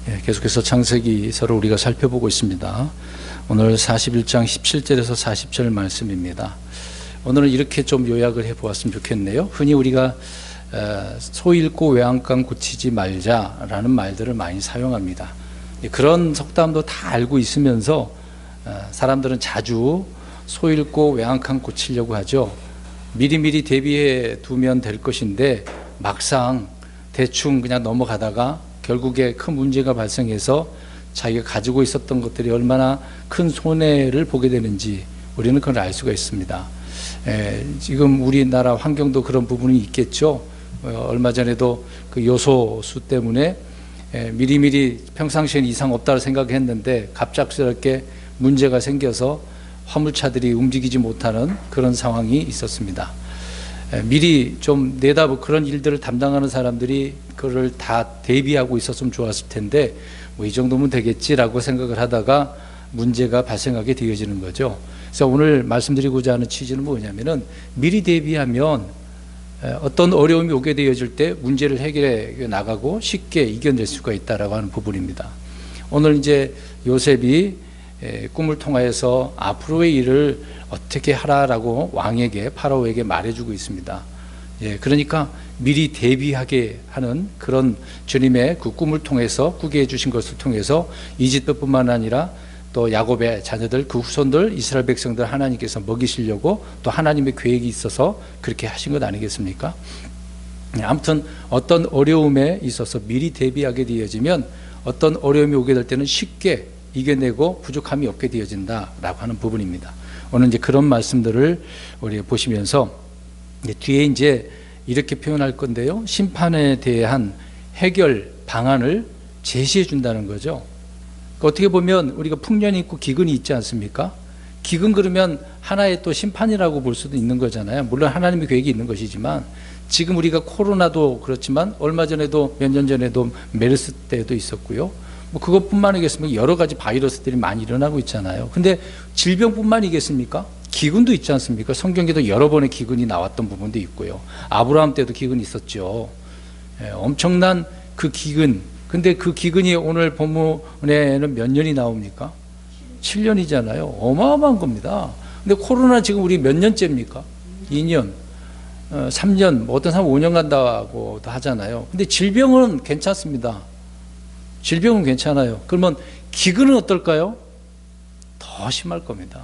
계속해서 창세기서를 우리가 살펴보고 있습니다. 오늘 41장 17절에서 40절 말씀입니다. 오늘은 이렇게 좀 요약을 해보았으면 좋겠네요. 흔히 우리가 소 잃고 외양간 고치지 말자라는 말들을 많이 사용합니다. 그런 속담도 다 알고 있으면서 사람들은 자주 소 잃고 외양간 고치려고 하죠. 미리미리 대비해 두면 될 것인데 막상 대충 그냥 넘어가다가 결국에 큰 문제가 발생해서 자기가 가지고 있었던 것들이 얼마나 큰 손해를 보게 되는지 우리는 그걸 알 수가 있습니다. 지금 우리나라 환경도 그런 부분이 있겠죠. 얼마 전에도 그 요소수 때문에 미리미리 평상시에는 이상 없다고 생각했는데 갑작스럽게 문제가 생겨서 화물차들이 움직이지 못하는 그런 상황이 있었습니다. 미리 좀 내다보고 그런 일들을 담당하는 사람들이 그걸 다 대비하고 있었으면 좋았을 텐데 뭐 이 정도면 되겠지라고 생각을 하다가 문제가 발생하게 되어지는 거죠. 그래서 오늘 말씀드리고자 하는 취지는 뭐냐면은 미리 대비하면 어떤 어려움이 오게 되어질 때 문제를 해결해 나가고 쉽게 이겨낼 수가 있다라고 하는 부분입니다. 오늘 이제 요셉이 꿈을 통하여서 앞으로의 일을 어떻게 하라라고 왕에게 파라오에게 말해주고 있습니다. 그러니까 미리 대비하게 하는 그런 주님의 그 꿈을 통해서 꾸게 해주신 것을 통해서 이집트뿐만 아니라 또 야곱의 자녀들 그 후손들 이스라엘 백성들 하나님께서 먹이시려고 또 하나님의 계획이 있어서 그렇게 하신 것 아니겠습니까? 아무튼 어떤 어려움에 있어서 미리 대비하게 되어지면 어떤 어려움이 오게 될 때는 쉽게 이겨내고 부족함이 없게 되어진다라고 하는 부분입니다. 오늘 이제 그런 말씀들을 우리 보시면서 뒤에 이제 이렇게 표현할 건데요. 심판에 대한 해결 방안을 제시해 준다는 거죠. 어떻게 보면 우리가 풍년이 있고 기근이 있지 않습니까? 기근 그러면 하나의 또 심판이라고 볼 수도 있는 거잖아요. 물론 하나님의 계획이 있는 것이지만 지금 우리가 코로나도 그렇지만 얼마 전에도 몇 년 전에도 메르스 때도 있었고요. 뭐 그것뿐만 아니겠습니까? 여러 가지 바이러스들이 많이 일어나고 있잖아요. 근데 질병뿐만이겠습니까? 기근도 있지 않습니까? 성경에도 여러 번의 기근이 나왔던 부분도 있고요. 아브라함 때도 기근이 있었죠. 엄청난 그 기근. 근데 그 기근이 오늘 본문에는 몇 년이 나옵니까? 7년이잖아요. 어마어마한 겁니다. 근데 코로나 지금 우리 몇 년째입니까? 2년, 3년, 뭐 어떤 사람 5년 간다고도 하잖아요. 근데 질병은 괜찮습니다. 질병은 괜찮아요. 그러면 기근은 어떨까요? 더 심할 겁니다.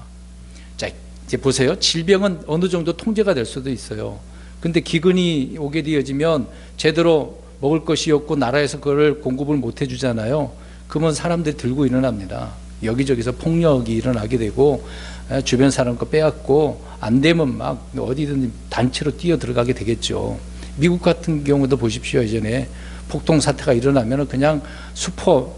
자, 이제 보세요. 질병은 어느 정도 통제가 될 수도 있어요. 근데 기근이 오게 되어지면 제대로 먹을 것이 없고 나라에서 그걸 공급을 못 해주잖아요. 그러면 사람들이 들고 일어납니다. 여기저기서 폭력이 일어나게 되고 주변 사람 거 빼앗고 안 되면 막 어디든 단체로 뛰어 들어가게 되겠죠. 미국 같은 경우도 보십시오. 예전에 폭동 사태가 일어나면 그냥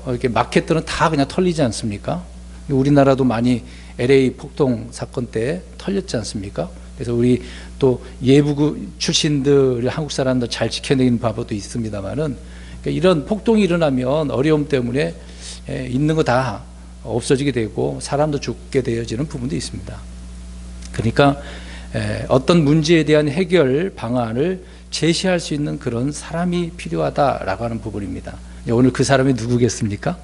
이렇게 마켓들은 다 그냥 털리지 않습니까? 우리나라도 많이 LA 폭동 사건 때 털렸지 않습니까? 그래서 우리 또 예부 출신들 한국 사람들 잘 지켜내는 바보도 있습니다만은 그러니까 이런 폭동이 일어나면 어려움 때문에 있는 거 다 없어지게 되고 사람도 죽게 되어지는 부분도 있습니다. 그러니까 어떤 문제에 대한 해결 방안을 제시할 수 있는 그런 사람이 필요하다라고 하는 부분입니다. 오늘 그 사람이 누구겠습니까?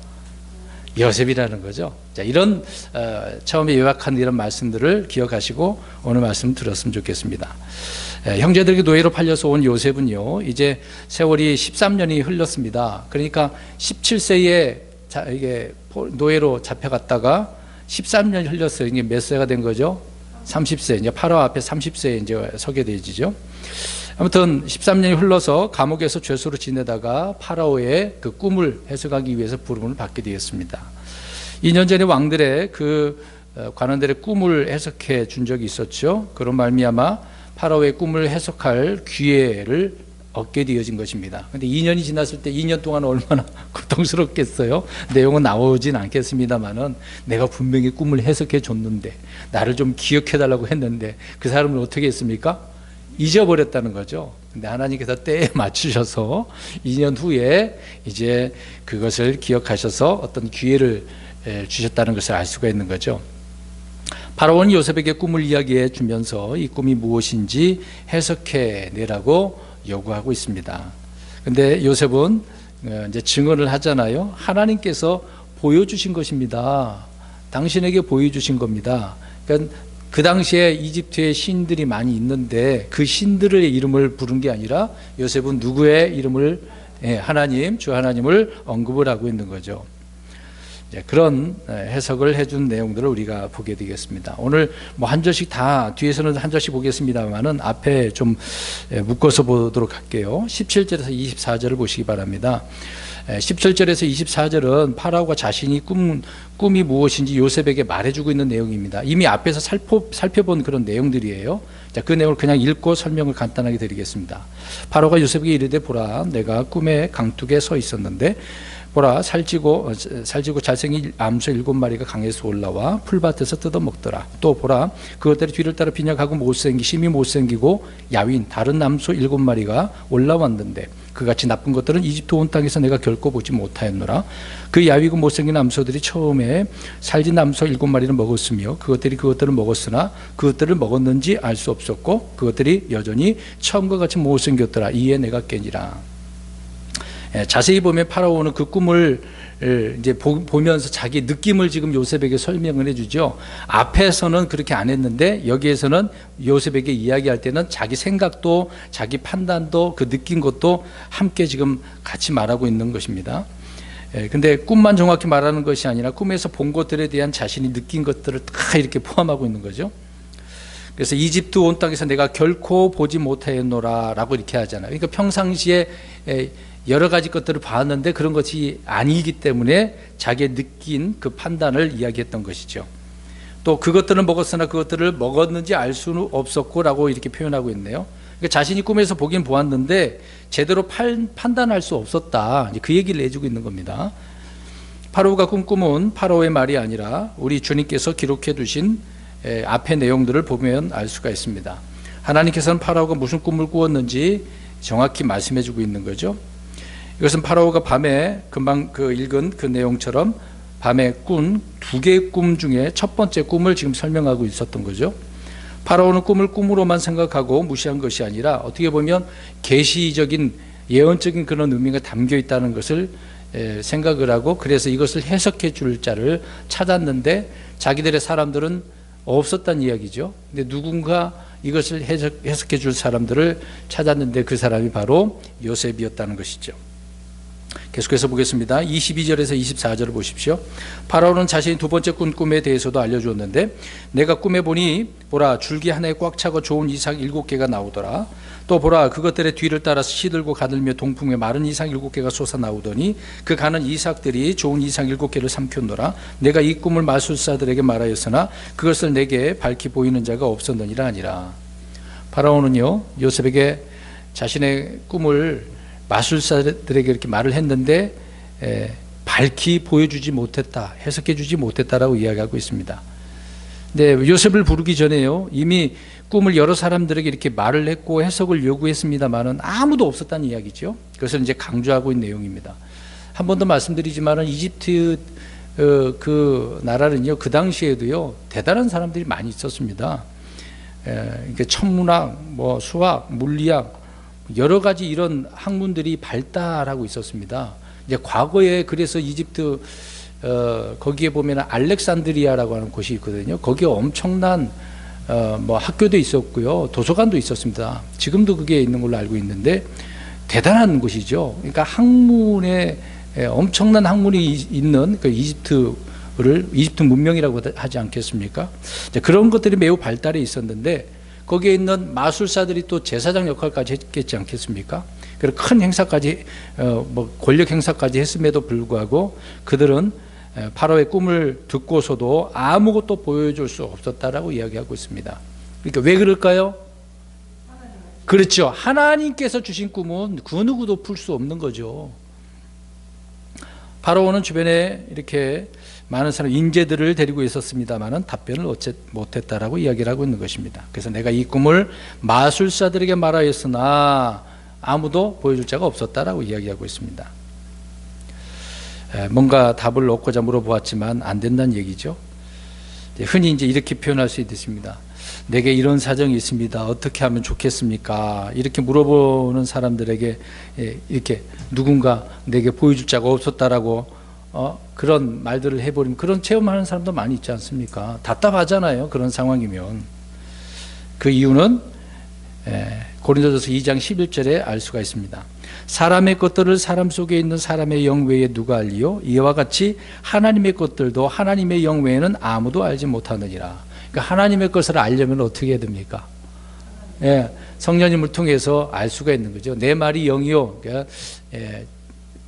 요셉이라는 거죠. 자, 이런 처음에 요약한 이런 말씀들을 기억하시고 오늘 말씀 들었으면 좋겠습니다. 형제들에게 노예로 팔려서 온 요셉은요, 이제 세월이 13년이 흘렀습니다. 그러니까 17세에 이게 노예로 잡혀갔다가 13년이 흘렸어요. 이게 몇 세가 된 거죠? 30세. 이제 파라오 앞에 30세에 이제 서게 되지죠. 아무튼 13년이 흘러서 감옥에서 죄수로 지내다가 파라오의 그 꿈을 해석하기 위해서 부름을 받게 되었습니다. 2년 전에 왕들의 그 관원들의 꿈을 해석해 준 적이 있었죠. 그런 말미암아 파라오의 꿈을 해석할 기회를 얻게 되어진 것입니다. 근데 2년이 지났을 때 2년 동안 얼마나 고통스럽겠어요. 내용은 나오진 않겠습니다만은 내가 분명히 꿈을 해석해 줬는데 나를 좀 기억해 달라고 했는데 그 사람을 어떻게 했습니까? 잊어버렸다는 거죠. 근데 하나님께서 때에 맞추셔서 2년 후에 이제 그것을 기억하셔서 어떤 기회를 주셨다는 것을 알 수가 있는 거죠. 파라오는 요셉에게 꿈을 이야기해 주면서 이 꿈이 무엇인지 해석해 내라고 요구하고 있습니다. 근데 요셉은 이제 증언을 하잖아요. 하나님께서 보여주신 것입니다. 당신에게 보여주신 겁니다. 그러니까 그 당시에 이집트에 신들이 많이 있는데 그 신들의 이름을 부른 게 아니라 요셉은 누구의 이름을, 하나님, 주 하나님을 언급을 하고 있는 거죠. 그런 해석을 해준 내용들을 우리가 보게 되겠습니다. 오늘 뭐 한 절씩 다 뒤에서는 한 절씩 보겠습니다만은 앞에 좀 묶어서 보도록 할게요. 17절에서 24절을 보시기 바랍니다. 17절에서 24절은 파라오가 자신이 꿈이 무엇인지 요셉에게 말해주고 있는 내용입니다. 이미 앞에서 살펴본 그런 내용들이에요. 자, 그 내용을 그냥 읽고 설명을 간단하게 드리겠습니다. 파라오가 요셉에게 이르되 보라, 내가 꿈에 강둑에 서 있었는데 보라, 살찌고 잘생긴 암소 7마리가 강에서 올라와 풀밭에서 뜯어먹더라. 또 보라, 그것들이 뒤를 따라 빈약하고 심히 못생기고 야윈 다른 암소 7마리가 올라왔는데 그같이 나쁜 것들은 이집트 온 땅에서 내가 결코 보지 못하였노라. 그 야위고 못생긴 암소들이 처음에 살진 암소 7마리를 먹었으며 그것들을 먹었으나 그것들을 먹었는지 알 수 없었고 그것들이 여전히 처음과 같이 못생겼더라. 이에 내가 깨니라. 자세히 보면 파라오는 그 꿈을 이제 보면서 자기 느낌을 지금 요셉에게 설명을 해주죠. 앞에서는 그렇게 안 했는데 여기에서는 요셉에게 이야기할 때는 자기 생각도 자기 판단도 그 느낀 것도 함께 지금 같이 말하고 있는 것입니다. 근데 꿈만 정확히 말하는 것이 아니라 꿈에서 본 것들에 대한 자신이 느낀 것들을 다 이렇게 포함하고 있는 거죠. 그래서 이집트 온 땅에서 내가 결코 보지 못하였노라 라고 이렇게 하잖아요. 그러니까 평상시에 여러 가지 것들을 봤는데 그런 것이 아니기 때문에 자기의 느낀 그 판단을 이야기했던 것이죠. 또 그것들을 먹었으나 그것들을 먹었는지 알 수는 없었고 라고 이렇게 표현하고 있네요. 그러니까 자신이 꿈에서 보긴 보았는데 제대로 판단할 수 없었다. 그 얘기를 해주고 있는 겁니다. 파라오가 꾼 꿈은 파라오의 말이 아니라 우리 주님께서 기록해 두신 앞의 내용들을 보면 알 수가 있습니다. 하나님께서는 파라오가 무슨 꿈을 꾸었는지 정확히 말씀해 주고 있는 거죠. 이것은 파라오가 밤에 금방 읽은 그 내용처럼 밤에 꾼 2개의 꿈 중에 첫 번째 꿈을 지금 설명하고 있었던 거죠. 파라오는 꿈을 꿈으로만 생각하고 무시한 것이 아니라 어떻게 보면 계시적인 예언적인 그런 의미가 담겨 있다는 것을 생각을 하고 그래서 이것을 해석해 줄 자를 찾았는데 자기들의 사람들은 없었다는 이야기죠. 근데 누군가 이것을 해석해 줄 사람들을 찾았는데 그 사람이 바로 요셉이었다는 것이죠. 계속해서 보겠습니다. 22절에서 24절을 보십시오. 파라오는 자신이 두 번째 꾼 꿈에 대해서도 알려주었는데 내가 꿈에 보니 보라, 줄기 하나에 꽉 차고 좋은 이삭 7개가 나오더라. 또 보라, 그것들의 뒤를 따라서 시들고 가들며 동풍에 마른 이삭 7개가 솟아나오더니 그 가는 이삭들이 좋은 이삭 7개를 삼켰노라. 내가 이 꿈을 마술사들에게 말하였으나 그것을 내게 밝히 보이는 자가 없었느니라 하니라. 파라오는요, 요셉에게 자신의 꿈을 마술사들에게 이렇게 말을 했는데 밝히 보여주지 못했다, 해석해 주지 못했다라고 이야기하고 있습니다. 근데 요셉을 부르기 전에요, 이미 꿈을 여러 사람들에게 이렇게 말을 했고 해석을 요구했습니다만은 아무도 없었다는 이야기죠. 그것을 이제 강조하고 있는 내용입니다. 한 번 더 말씀드리지만은 이집트 그 나라는요, 그 당시에도요 대단한 사람들이 많이 있었습니다. 그러니까 천문학, 뭐 수학, 물리학 여러 가지 이런 학문들이 발달하고 있었습니다. 이제 과거에 그래서 이집트 거기에 보면 알렉산드리아라고 하는 곳이 있거든요. 거기에 엄청난 뭐 학교도 있었고요, 도서관도 있었습니다. 지금도 그게 있는 걸로 알고 있는데 대단한 곳이죠. 그러니까 학문에 엄청난 학문이 있는 그 이집트 문명이라고 하지 않겠습니까? 그런 것들이 매우 발달해 있었는데 거기에 있는 마술사들이 또 제사장 역할까지 했겠지 않겠습니까? 그리고 큰 행사까지 뭐 권력 행사까지 했음에도 불구하고 그들은 파라오의 꿈을 듣고서도 아무것도 보여줄 수 없었다라고 이야기하고 있습니다. 그러니까 왜 그럴까요? 그렇죠. 하나님께서 주신 꿈은 그 누구도 풀 수 없는 거죠. 파라오는 주변에 이렇게 많은 사람 인재들을 데리고 있었습니다만은 답변을 얻지 못했다라고 이야기를 하고 있는 것입니다. 그래서 내가 이 꿈을 마술사들에게 말하였으나 아무도 보여줄 자가 없었다라고 이야기하고 있습니다. 뭔가 답을 얻고자 물어보았지만 안 된다는 얘기죠. 흔히 이제 이렇게 표현할 수 있습니다. 내게 이런 사정이 있습니다. 어떻게 하면 좋겠습니까? 이렇게 물어보는 사람들에게 이렇게 누군가 내게 보여줄 자가 없었다라고 그런 말들을 해버리면 그런 체험하는 사람도 많이 있지 않습니까? 답답하잖아요. 그런 상황이면. 그 이유는 고린도전서 2장 11절에 알 수가 있습니다. 사람의 것들을 사람 속에 있는 사람의 영 외에 누가 알리요? 이와 같이 하나님의 것들도 하나님의 영 외에는 아무도 알지 못하느니라. 그러니까 하나님의 것을 알려면 어떻게 해야 됩니까? 성령님을 통해서 알 수가 있는 거죠. 내 말이 영이요. 그러니까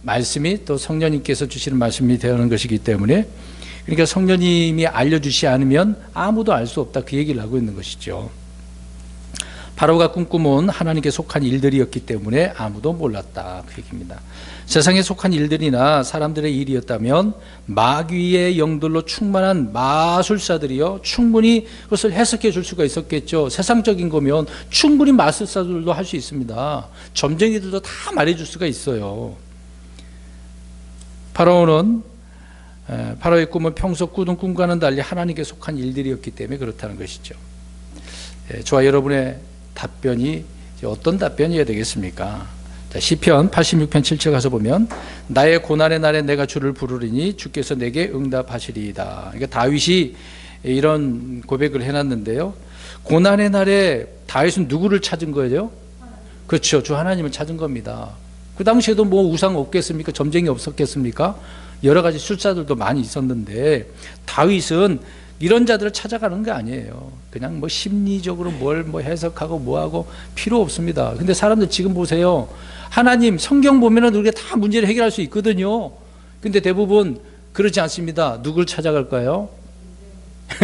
말씀이 또 성령님께서 주시는 말씀이 되는 것이기 때문에, 그러니까 성령님이 알려주시 않으면 아무도 알 수 없다, 그 얘기를 하고 있는 것이죠. 바로가 꿈꾸면 하나님께 속한 일들이었기 때문에 아무도 몰랐다, 그 얘기입니다. 세상에 속한 일들이나 사람들의 일이었다면 마귀의 영들로 충만한 마술사들이요 충분히 그것을 해석해 줄 수가 있었겠죠. 세상적인 거면 충분히 마술사들도 할 수 있습니다. 점쟁이들도 다 말해줄 수가 있어요. 파라오의 꿈은 평소 꾸던 꿈과는 달리 하나님께 속한 일들이었기 때문에 그렇다는 것이죠. 저와 여러분의 답변이 어떤 답변이어야 되겠습니까? 자, 시편 86편 7절 가서 보면 나의 고난의 날에 내가 주를 부르리니 주께서 내게 응답하시리이다. 그러니까 다윗이 이런 고백을 해놨는데요. 고난의 날에 다윗은 누구를 찾은 거예요? 그렇죠. 주 하나님을 찾은 겁니다. 그 당시에도 뭐 우상 없겠습니까? 점쟁이 없었겠습니까? 여러 가지 술사들도 많이 있었는데 다윗은 이런 자들을 찾아가는 게 아니에요. 그냥 뭐 심리적으로 뭘 뭐 해석하고 뭐하고 필요 없습니다. 근데 사람들 지금 보세요. 하나님 성경 보면은 우리가 다 문제를 해결할 수 있거든요. 근데 대부분 그렇지 않습니다. 누굴 찾아갈까요?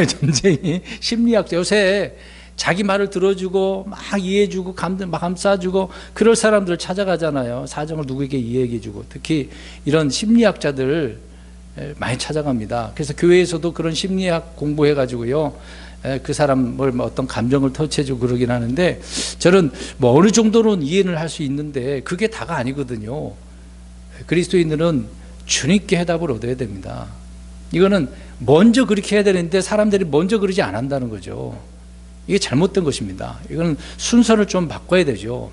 점쟁이, 심리학자. 요새 자기 말을 들어주고 막 이해해주고 감싸주고 그럴 사람들을 찾아가잖아요. 사정을 누구에게 이해해주고. 특히 이런 심리학자들 많이 찾아갑니다. 그래서 교회에서도 그런 심리학 공부해가지고요, 그 사람을 어떤 감정을 터치해주고 그러긴 하는데, 저는 뭐 어느 정도는 이해를 할 수 있는데 그게 다가 아니거든요. 그리스도인들은 주님께 해답을 얻어야 됩니다. 이거는 먼저 그렇게 해야 되는데 사람들이 먼저 그러지 않는다는 거죠. 이게 잘못된 것입니다. 이거는 순서를 좀 바꿔야 되죠.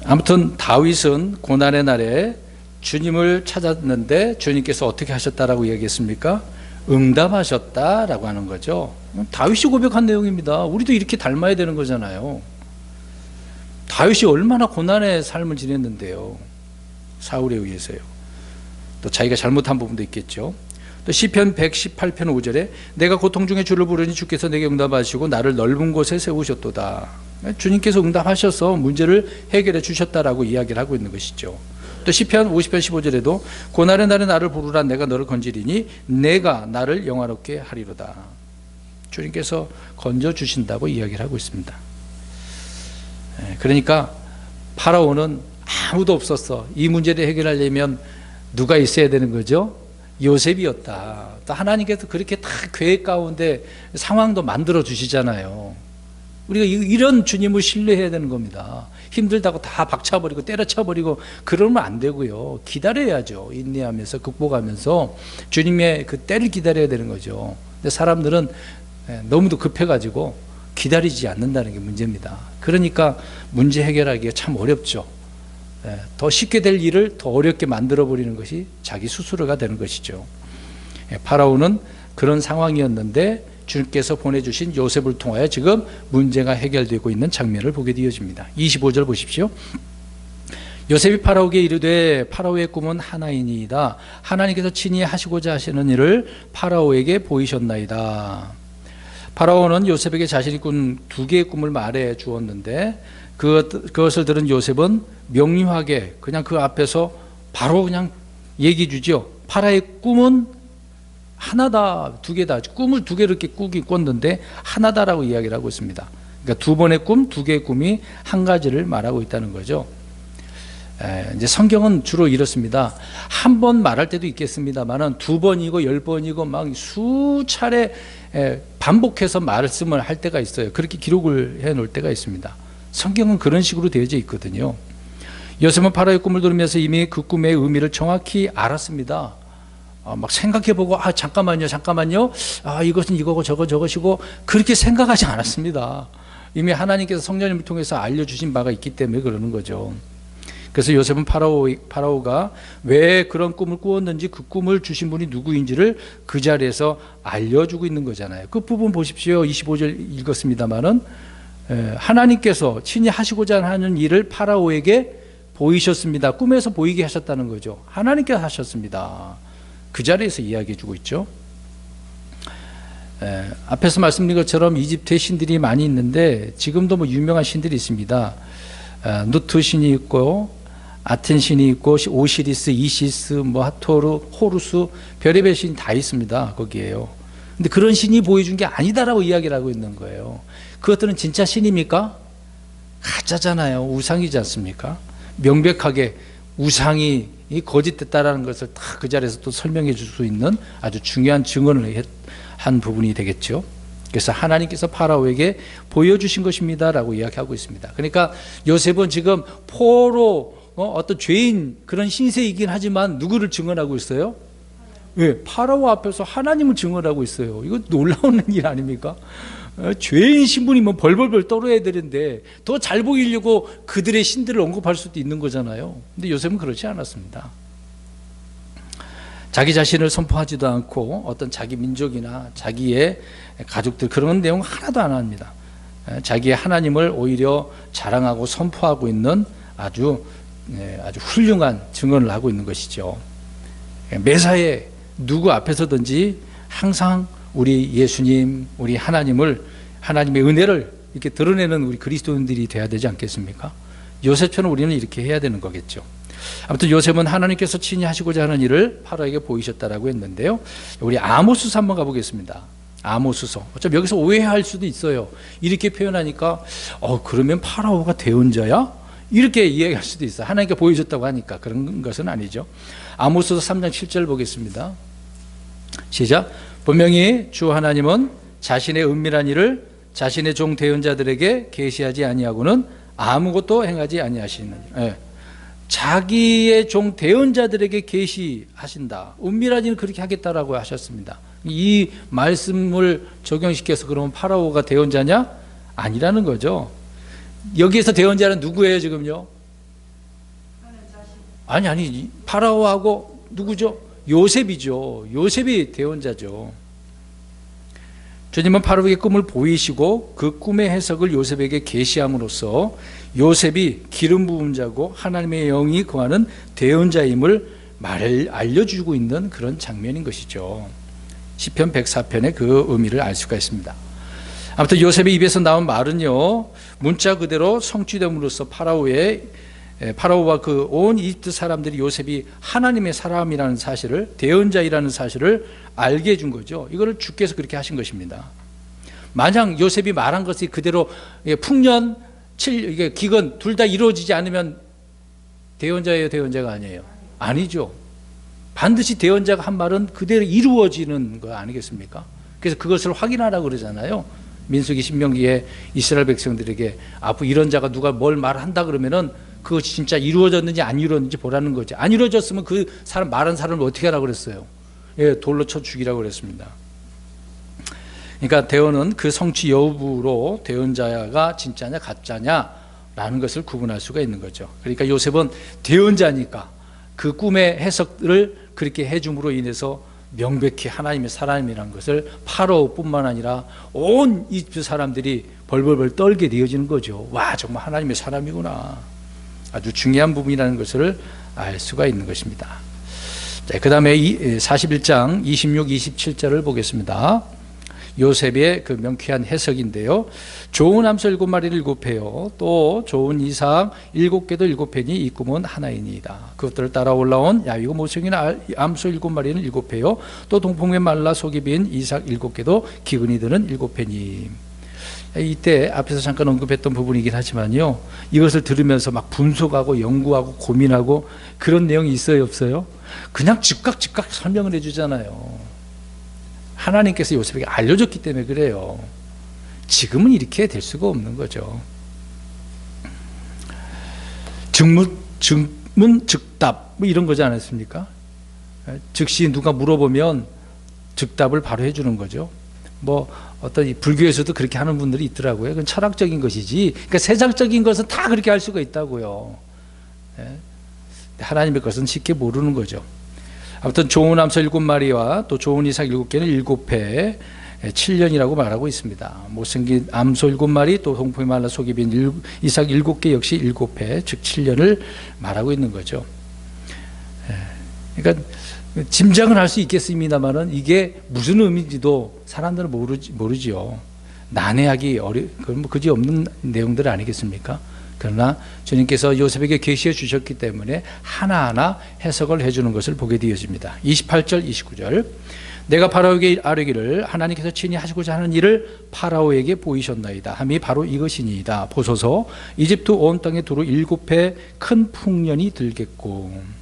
아무튼 다윗은 고난의 날에 주님을 찾았는데 주님께서 어떻게 하셨다라고 얘기했습니까? 응답하셨다라고 하는 거죠. 다윗이 고백한 내용입니다. 우리도 이렇게 닮아야 되는 거잖아요. 다윗이 얼마나 고난의 삶을 지냈는데요. 사울에 의해서요. 또 자기가 잘못한 부분도 있겠죠. 또 시편 118편 5절에 내가 고통 중에 주를 부르니 주께서 내게 응답하시고 나를 넓은 곳에 세우셨도다. 주님께서 응답하셔서 문제를 해결해 주셨다라고 이야기를 하고 있는 것이죠. 또 시편 50편 15절에도 고난의 날에 나를 부르라 내가 너를 건지리니 내가 나를 영화롭게 하리로다. 주님께서 건져주신다고 이야기를 하고 있습니다. 그러니까 파라오는 아무도 없었어. 이 문제를 해결하려면 누가 있어야 되는 거죠? 요셉이었다. 또 하나님께서 그렇게 다 계획 가운데 상황도 만들어 주시잖아요. 우리가 이런 주님을 신뢰해야 되는 겁니다. 힘들다고 다 박차버리고 때려쳐버리고 그러면 안 되고요. 기다려야죠. 인내하면서 극복하면서 주님의 그 때를 기다려야 되는 거죠. 근데 사람들은 너무도 급해가지고 기다리지 않는다는 게 문제입니다. 그러니까 문제 해결하기가 참 어렵죠. 더 쉽게 될 일을 더 어렵게 만들어버리는 것이 자기 스스로가 되는 것이죠. 파라오는 그런 상황이었는데 주님께서 보내주신 요셉을 통하여 지금 문제가 해결되고 있는 장면을 보게 되어집니다. 25절 보십시오. 요셉이 파라오에게 이르되 파라오의 꿈은 하나이니이다. 하나님께서 친히 하시고자 하시는 일을 파라오에게 보이셨나이다. 파라오는 요셉에게 자신이 꾼 두 개의 꿈을 말해 주었는데 그것을 들은 요셉은 명료하게 그냥 그 앞에서 바로 그냥 얘기해 주죠. 파라오의 꿈은 하나다, 두 개다. 꿈을 두 개를 이렇게 꿨는데 하나다라고 이야기를 하고 있습니다. 그러니까 두 번의 꿈, 두 개의 꿈이 한 가지를 말하고 있다는 거죠. 이제 성경은 주로 이렇습니다. 한 번 말할 때도 있겠습니다만은 두 번이고 10번이고 막 수차례 반복해서 말씀을 할 때가 있어요. 그렇게 기록을 해 놓을 때가 있습니다. 성경은 그런 식으로 되어져 있거든요. 요셉은 파라오의 꿈을 들으면서 이미 그 꿈의 의미를 정확히 알았습니다. 막 생각해보고 잠깐만요. 이것은 이거고 저것이고 그렇게 생각하지 않았습니다. 이미 하나님께서 성령님을 통해서 알려주신 바가 있기 때문에 그러는 거죠. 그래서 요셉은 파라오가 왜 그런 꿈을 꾸었는지 그 꿈을 주신 분이 누구인지를 그 자리에서 알려주고 있는 거잖아요. 그 부분 보십시오. 25절 읽었습니다마는 하나님께서 친히 하시고자 하는 일을 파라오에게 보이셨습니다. 꿈에서 보이게 하셨다는 거죠. 하나님께서 하셨습니다. 그 자리에서 이야기해 주고 있죠. 앞에서 말씀드린 것처럼 이집트에 신들이 많이 있는데 지금도 뭐 유명한 신들이 있습니다. 누트 신이 있고 아텐 신이 있고 오시리스, 이시스, 뭐 하토르, 호루스 별의별 신이 다 있습니다. 거기에요. 근데 그런 신이 보여준 게 아니다라고 이야기를 하고 있는 거예요. 그것들은 진짜 신입니까? 가짜잖아요. 우상이지 않습니까? 명백하게 우상이 거짓됐다라는 것을 다 그 자리에서 또 설명해 줄 수 있는 아주 중요한 증언을 한 부분이 되겠죠. 그래서 하나님께서 파라오에게 보여주신 것입니다라고 이야기하고 있습니다. 그러니까 요셉은 지금 포로 어떤 죄인 그런 신세이긴 하지만 누구를 증언하고 있어요? 파라오 앞에서 하나님을 증언하고 있어요. 이거 놀라운 일 아닙니까? 죄인 신분이면 벌벌벌 떨어야 되는데 더 잘 보이려고 그들의 신들을 언급할 수도 있는 거잖아요. 근데 요셉은 그렇지 않았습니다. 자기 자신을 선포하지도 않고 어떤 자기 민족이나 자기의 가족들 그런 내용 하나도 안 합니다. 자기의 하나님을 오히려 자랑하고 선포하고 있는 아주 훌륭한 증언을 하고 있는 것이죠. 매사에 누구 앞에서든지 항상 우리 예수님, 우리 하나님의 은혜를 이렇게 드러내는 우리 그리스도인들이 돼야 되지 않겠습니까? 요셉처럼 우리는 이렇게 해야 되는 거겠죠. 아무튼 요셉은 하나님께서 친히 하시고자 하는 일을 파라오에게 보이셨다라고 했는데요. 우리 아모스서 한번 가보겠습니다. 아모스서. 어차피 여기서 오해할 수도 있어요. 이렇게 표현하니까 그러면 파라오가 대언자야? 이렇게 이해할 수도 있어요. 하나님께 보여줬다고 하니까 그런 것은 아니죠. 아모스서 3장 7절 보겠습니다. 시작. 분명히 주 하나님은 자신의 은밀한 일을 자신의 종 대언자들에게 계시하지 아니하고는 아무것도 행하지 아니하시는. 자기의 종 대언자들에게 계시하신다. 은밀한 일을 그렇게 하겠다라고 하셨습니다. 이 말씀을 적용시켜서 그러면 파라오가 대언자냐? 아니라는 거죠. 여기에서 대언자는 누구예요 지금요? 아니 파라오하고 누구죠? 요셉이죠. 요셉이 대언자죠. 주님은 파라오에게 꿈을 보이시고 그 꿈의 해석을 요셉에게 계시함으로써 요셉이 기름 부은 자고 하나님의 영이 거하는 대언자임을 알려주고 있는 그런 장면인 것이죠. 시편 104편의 그 의미를 알 수가 있습니다. 아무튼 요셉의 입에서 나온 말은요, 문자 그대로 성취됨으로써 파라오와 그 온 이집트 사람들이 요셉이 하나님의 사람이라는 사실을, 대언자이라는 사실을 알게 해준 거죠. 이거를 주께서 그렇게 하신 것입니다. 만약 요셉이 말한 것이 그대로 풍년, 기근 둘 다 이루어지지 않으면 대언자예요, 대언자가 아니에요? 아니죠. 반드시 대언자가 한 말은 그대로 이루어지는 거 아니겠습니까? 그래서 그것을 확인하라고 그러잖아요. 민수기 신명기에 이스라엘 백성들에게 앞으로 이런 자가 누가 뭘 말한다 그러면은 그것이 진짜 이루어졌는지 안 이루어졌는지 보라는 거죠. 안 이루어졌으면 그 사람 말한 사람을 어떻게 하라고 그랬어요? 돌로 쳐 죽이라고 그랬습니다. 그러니까 대언은 그 성취 여부로 대언자가 진짜냐 가짜냐라는 것을 구분할 수가 있는 거죠. 그러니까 요셉은 대언자니까 그 꿈의 해석을 그렇게 해줌으로 인해서 명백히 하나님의 사람이라는 것을 파라오뿐만 아니라 온 이집트 사람들이 벌벌벌 떨게 되어지는 거죠. 와, 정말 하나님의 사람이구나. 아주 중요한 부분이라는 것을 알 수가 있는 것입니다. 그 다음에 41장 26, 27절을 보겠습니다. 요셉의 그 명쾌한 해석인데요. 좋은 암소 7마리를 7패요. 또 좋은 이삭 7개도 7패니 이 꿈은 하나이니이다. 그것들을 따라 올라온 야위고 모성인 암소 7마리는 7패요. 또 동풍에 말라 속이 빈 이삭 7개도 기근이 드는 7패니. 이때 앞에서 잠깐 언급했던 부분이긴 하지만요. 이것을 들으면서 막 분석하고 연구하고 고민하고 그런 내용이 있어요, 없어요? 그냥 즉각 설명을 해주잖아요. 하나님께서 요셉에게 알려줬기 때문에 그래요. 지금은 이렇게 될 수가 없는 거죠. 증문 즉답 뭐 이런 거지 않았습니까? 즉시 누가 물어보면 즉답을 바로 해주는 거죠. 뭐 어떤 이 불교에서도 그렇게 하는 분들이 있더라고요. 그건 철학적인 것이지. 그러니까 세상적인 것은 다 그렇게 할 수가 있다고요. 하나님의 것은 쉽게 모르는 거죠. 아무튼 좋은 암소 7마리와 또 좋은 이삭 7개는 7회 7년이라고 말하고 있습니다. 못생긴 암소 7마리 또 홍품이 말라 속이 빈 이삭 7개 역시 7회 즉 7년을 말하고 있는 거죠. 그러니까 짐작은 할 수 있겠습니다만은 이게 무슨 의미인지도 사람들은 모르지요. 난해하기 그건 뭐 그지없는 내용들 아니겠습니까? 그러나 주님께서 요셉에게 계시해 주셨기 때문에 하나하나 해석을 해주는 것을 보게 되어집니다. 28절 29절 내가 파라오에게 아뢰기를 하나님께서 친히 하시고자 하는 일을 파라오에게 보이셨나이다 함이 바로 이것이니이다. 보소서 이집트 온 땅에 두루 7회 큰 풍년이 들겠고.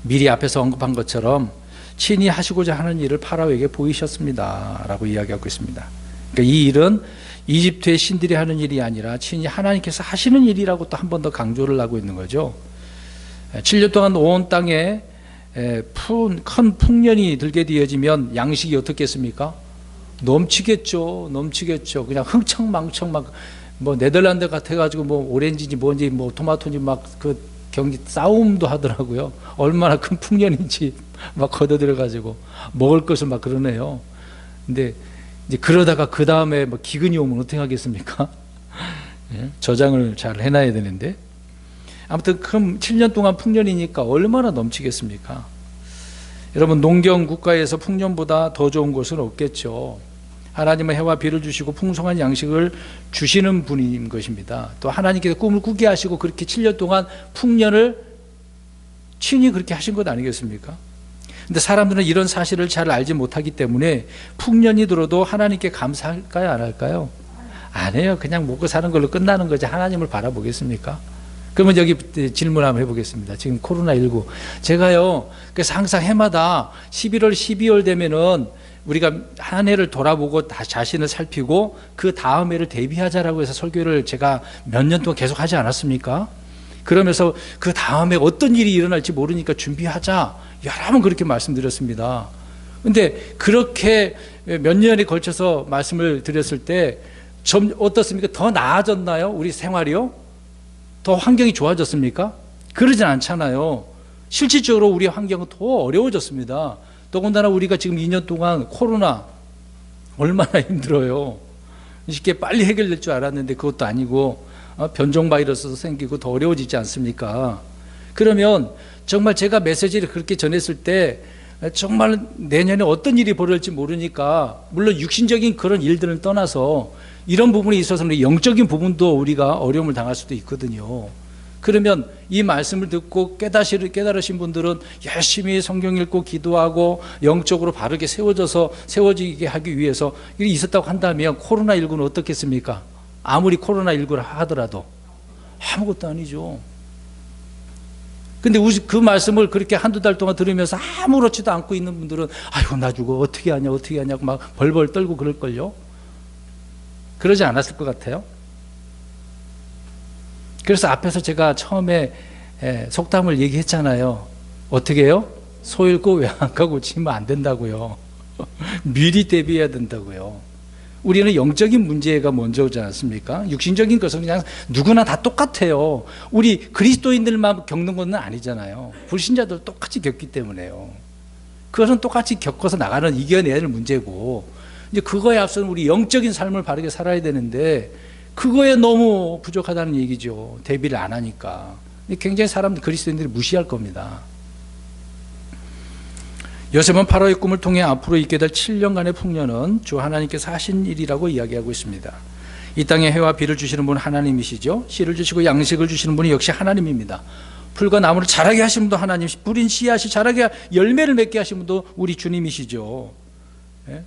미리 앞에서 언급한 것처럼 친히 하시고자 하는 일을 파라오에게 보이셨습니다 라고 이야기하고 있습니다. 그러니까 이 일은 이집트의 신들이 하는 일이 아니라 친히 하나님께서 하시는 일이라고 또 한 번 더 강조를 하고 있는 거죠. 7년 동안 온 땅에 큰 풍년이 들게 되어지면 양식이 어떻겠습니까? 넘치겠죠. 그냥 흥청망청 막 뭐 네덜란드 같아가지고 뭐 오렌지지 뭔지 뭐 토마토인지 막 그 경기 싸움도 하더라고요. 얼마나 큰 풍년인지 막 걷어들여가지고 먹을 것을 막 그러네요. 근데 이제 그러다가 그 다음에 뭐 기근이 오면 어떻게 하겠습니까? 저장을 잘 해놔야 되는데 아무튼 큰 7년 동안 풍년이니까 얼마나 넘치겠습니까? 여러분 농경 국가에서 풍년보다 더 좋은 것은 없겠죠. 하나님은 해와 비를 주시고 풍성한 양식을 주시는 분인 것입니다. 또 하나님께서 꿈을 꾸게 하시고 그렇게 7년 동안 풍년을 친히 그렇게 하신 것 아니겠습니까? 근데 사람들은 이런 사실을 잘 알지 못하기 때문에 풍년이 들어도 하나님께 감사할까요? 안 할까요? 안 해요. 그냥 먹고 사는 걸로 끝나는 거지 하나님을 바라보겠습니까? 그러면 여기 질문 한번 해보겠습니다. 지금 코로나19 제가요 그래서 항상 해마다 11월 12월 되면은 우리가 한 해를 돌아보고 자신을 살피고 그 다음 해를 대비하자라고 해서 설교를 제가 몇 년 동안 계속 하지 않았습니까? 그러면서 그 다음에 어떤 일이 일어날지 모르니까 준비하자 여러 번 그렇게 말씀드렸습니다. 근데 그렇게 몇 년에 걸쳐서 말씀을 드렸을 때 좀 어떻습니까? 더 나아졌나요? 우리 생활이요? 더 환경이 좋아졌습니까? 그러진 않잖아요. 실질적으로 우리 환경은 더 어려워졌습니다. 더군다나 우리가 지금 2년 동안 코로나 얼마나 힘들어요. 쉽게 빨리 해결될 줄 알았는데 그것도 아니고 변종 바이러스도 생기고 더 어려워지지 않습니까? 그러면 정말 제가 메시지를 그렇게 전했을 때 정말 내년에 어떤 일이 벌어질지 모르니까 물론 육신적인 그런 일들을 떠나서 이런 부분에 있어서는 영적인 부분도 우리가 어려움을 당할 수도 있거든요. 그러면 이 말씀을 듣고 깨달으신 분들은 열심히 성경 읽고 기도하고 영적으로 바르게 세워지게 하기 위해서 일이 있었다고 한다면 코로나19는 어떻겠습니까? 아무리 코로나19라 하더라도 아무것도 아니죠. 근데 그 말씀을 그렇게 한두 달 동안 들으면서 아무렇지도 않고 있는 분들은 아이고 나 죽어 어떻게 하냐고 막 벌벌 떨고 그럴걸요. 그러지 않았을 것 같아요. 그래서 앞에서 제가 처음에 속담을 얘기했잖아요. 어떻게 해요? 소 잃고 외양간 고치면 안 된다고요. 미리 대비해야 된다고요. 우리는 영적인 문제가 먼저 오지 않습니까? 육신적인 것은 그냥 누구나 다 똑같아요. 우리 그리스도인들만 겪는 것은 아니잖아요. 불신자들 똑같이 겪기 때문에요. 그것은 똑같이 겪어서 나가는 이겨내야 될 문제고 이제 그거에 앞서는 우리 영적인 삶을 바르게 살아야 되는데 그거에 너무 부족하다는 얘기죠. 대비를 안 하니까. 굉장히 사람들 그리스도인들이 무시할 겁니다. 요셉은 파라오의 꿈을 통해 앞으로 있게 될 7년간의 풍년은 주 하나님께서 하신 일이라고 이야기하고 있습니다. 이 땅에 해와 비를 주시는 분은 하나님이시죠. 씨를 주시고 양식을 주시는 분이 역시 하나님입니다. 풀과 나무를 자라게 하신 분도 하나님, 뿌린 씨앗이 자라게 열매를 맺게 하신 분도 우리 주님이시죠.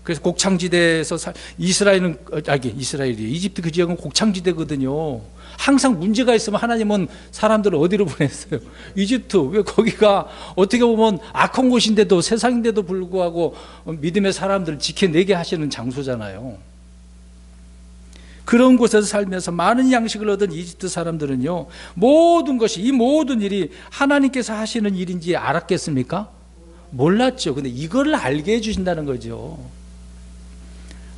그래서 곡창지대에서 이스라엘이 이집트 그 지역은 곡창지대거든요. 항상 문제가 있으면 하나님은 사람들을 어디로 보냈어요? 이집트. 왜 거기가 어떻게 보면 악한 곳인데도 세상인데도 불구하고 믿음의 사람들을 지켜내게 하시는 장소잖아요. 그런 곳에서 살면서 많은 양식을 얻은 이집트 사람들은요 모든 것이 이 모든 일이 하나님께서 하시는 일인지 알았겠습니까? 몰랐죠. 근데 이걸 알게 해주신다는 거죠.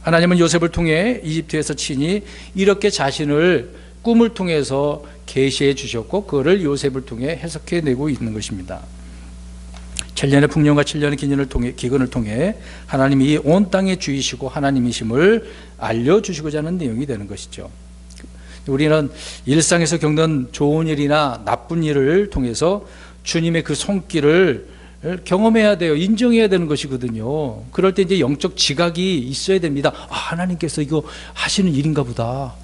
하나님은 요셉을 통해 이집트에서 친히 이렇게 자신을 꿈을 통해서 계시해 주셨고 그거를 요셉을 통해 해석해내고 있는 것입니다. 7년의 풍년과 7년의 기근을 통해 하나님이 온 땅의 주이시고 하나님이심을 알려주시고자 하는 내용이 되는 것이죠. 우리는 일상에서 겪는 좋은 일이나 나쁜 일을 통해서 주님의 그 손길을 경험해야 돼요. 인정해야 되는 것이거든요. 그럴 때 이제 영적 지각이 있어야 됩니다. 하나님께서 이거 하시는 일인가 보다.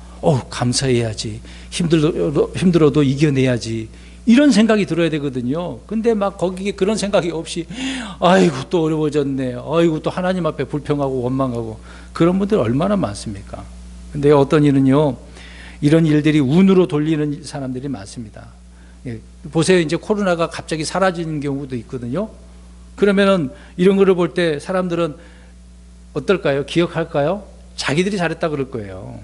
감사해야지. 힘들어도 이겨내야지. 이런 생각이 들어야 되거든요. 근데 막 거기에 그런 생각이 없이 아이고 또 어려워졌네. 아이고 또 하나님 앞에 불평하고 원망하고 그런 분들 얼마나 많습니까? 근데 어떤 일은요. 이런 일들이 운으로 돌리는 사람들이 많습니다. 보세요. 이제 코로나가 갑자기 사라지는 경우도 있거든요. 그러면은 이런 거를 볼 때 사람들은 어떨까요? 기억할까요? 자기들이 잘했다 그럴 거예요.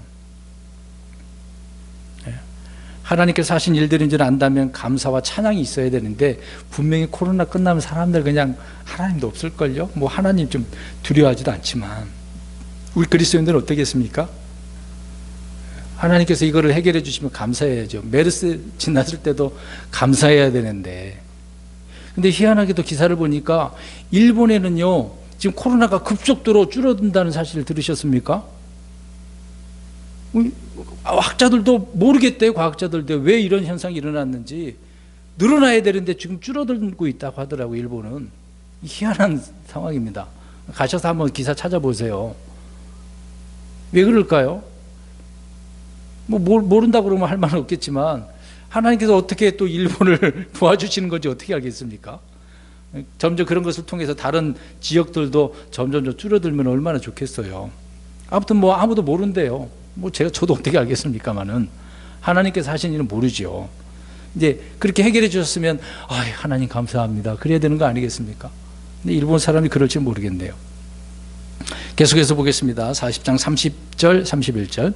하나님께서 하신 일들인 줄 안다면 감사와 찬양이 있어야 되는데 분명히 코로나 끝나면 사람들 그냥 하나님도 없을걸요? 뭐 하나님 좀 두려워하지도 않지만 우리 그리스도인들은 어떻겠습니까? 하나님께서 이거를 해결해 주시면 감사해야죠. 메르스 지났을 때도 감사해야 되는데 근데 희한하게도 기사를 보니까 일본에는요 지금 코로나가 급속도로 줄어든다는 사실을 들으셨습니까? 학자들도 모르겠대요. 과학자들도 왜 이런 현상이 일어났는지. 늘어나야 되는데 지금 줄어들고 있다고 하더라고요. 일본은. 희한한 상황입니다. 가셔서 한번 기사 찾아보세요. 왜 그럴까요? 모른다고 그러면 할 말은 없겠지만 하나님께서 어떻게 또 일본을 도와주시는 건지 어떻게 알겠습니까? 점점 그런 것을 통해서 다른 지역들도 점점 줄어들면 얼마나 좋겠어요. 아무튼 아무도 모른대요. 저도 어떻게 알겠습니까만은 하나님께서 하신 일은 모르죠. 이제 그렇게 해결해 주셨으면 하나님 감사합니다. 그래야 되는 거 아니겠습니까? 근데 일본 사람이 그럴지 모르겠네요. 계속해서 보겠습니다. 40장 30절 31절.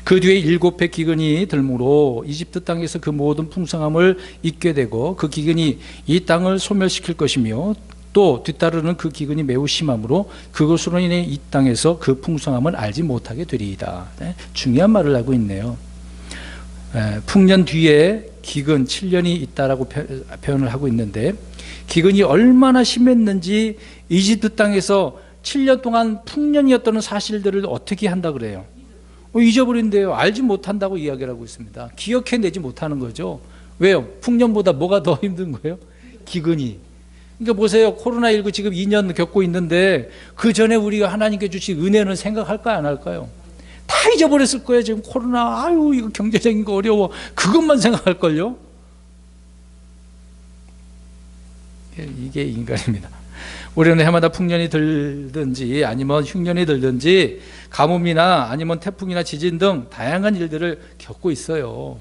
그 뒤에 7해 기근이 들므로 이집트 땅에서 그 모든 풍성함을 잊게 되고 그 기근이 이 땅을 소멸시킬 것이며 또 뒤따르는 그 기근이 매우 심함으로 그것으로 인해 이 땅에서 그 풍성함을 알지 못하게 되리이다. 중요한 말을 하고 있네요. 풍년 뒤에 기근 7년이 있다라고 표현을 하고 있는데 기근이 얼마나 심했는지 이집트 땅에서 7년 동안 풍년이었다는 사실들을 어떻게 한다 그래요? 잊어버린대요. 알지 못한다고 이야기를 하고 있습니다. 기억해내지 못하는 거죠. 왜요? 풍년보다 뭐가 더 힘든 거예요? 기근이. 그러니까 보세요. 코로나19 지금 2년 겪고 있는데 그 전에 우리가 하나님께 주신 은혜는 생각할까요? 안 할까요? 다 잊어버렸을 거예요. 지금 코로나 이거 경제적인 거 어려워. 그것만 생각할걸요. 이게 인간입니다. 우리는 해마다 풍년이 들든지 아니면 흉년이 들든지 가뭄이나 아니면 태풍이나 지진 등 다양한 일들을 겪고 있어요.